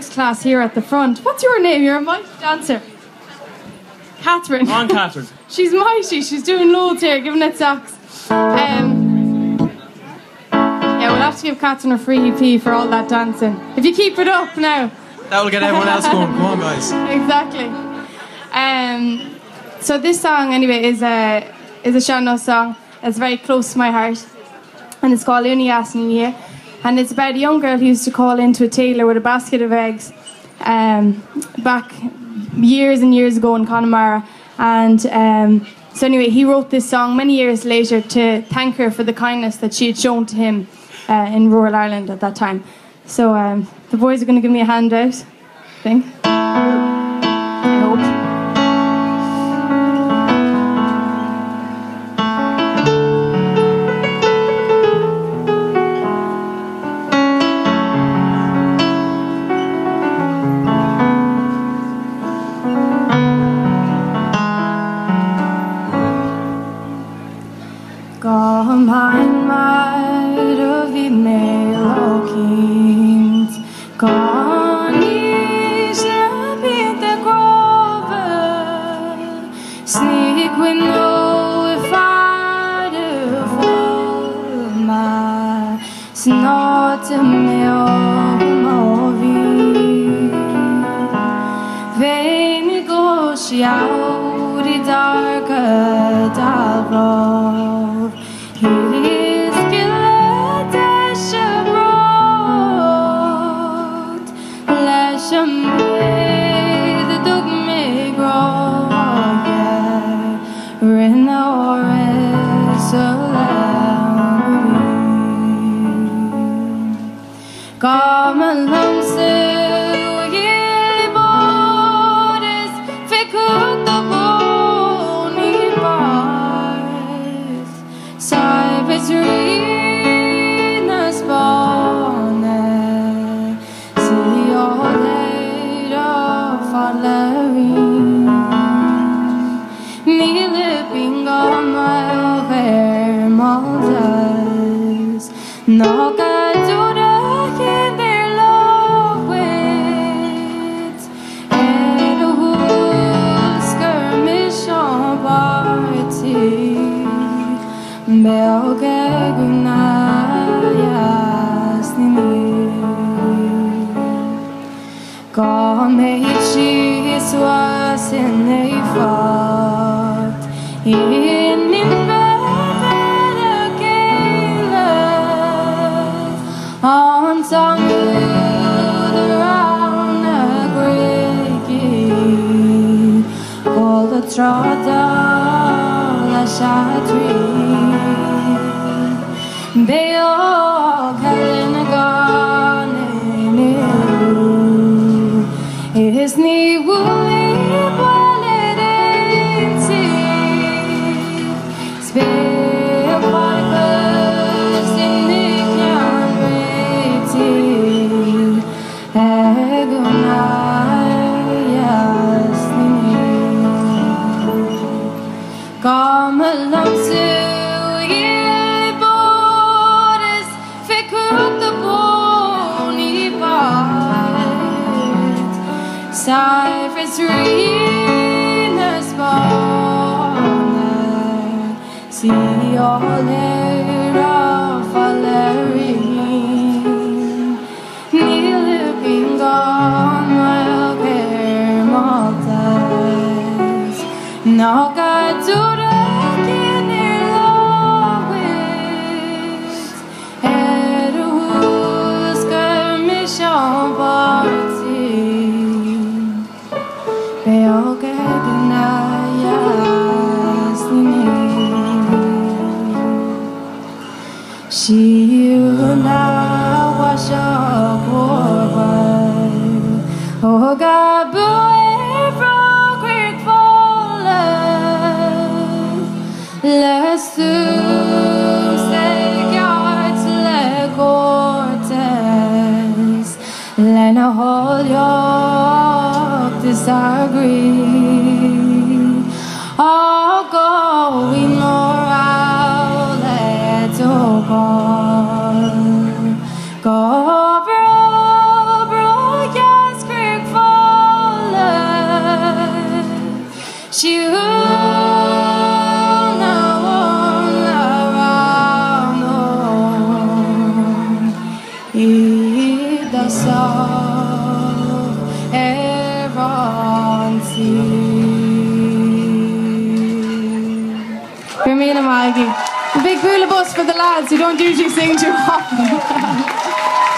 gymnastics class here at the front. What's your name? You're a mighty dancer. Catherine. On Catherine. She's mighty. She's doing loads here, giving it socks. Yeah, we'll have to give Catherine a free EP for all that dancing. If you keep it up now. That will get everyone else going. Come on, guys. Exactly. So this song, anyway, is a Sean-nós song. It's very close to my heart. And it's called iar-nóin. And it's about a young girl who used to call into a tailor with a basket of eggs back years and years ago in Connemara. And so anyway, he wrote this song many years later to thank her for the kindness that she had shown to him in rural Ireland at that time. So the boys are going to give me a hand out, I think. I hope. Amhrán mar a bhí mé locint gan níos na bínte grove sníg winó I fada fol ma snáta mé ó bhí bhé mi go siawr I darga dalbro His gilad eshabrot Lesham the dug me groya Rinna ores alam Gamalum se yili bodes Fikuk the boni bars Sarvetrinas bane See all later following Nile bingo my hair molders Noga dura in their low wits And a wood skirmish on party Belge gunayas nini Kom hitchis was in a fought In verre gale On some wood around a grey All the trada la chattery Beog helen gone Is ni woolly quality Spare parkers in the can rating Agonayas Come along to Cypress Rena's bonnet See all air of Valerie Nearly been gone while care maltas No God to the in their lowest Head who's skirmish on party Belge gunayas nini She na washa borway Oh gabu evro quick fallen Let's do say yards le cortes Lena hold your disagree All going around let's go Go bro, yes Míle Maggie. A big boola bus for the lads who don't usually sing too often.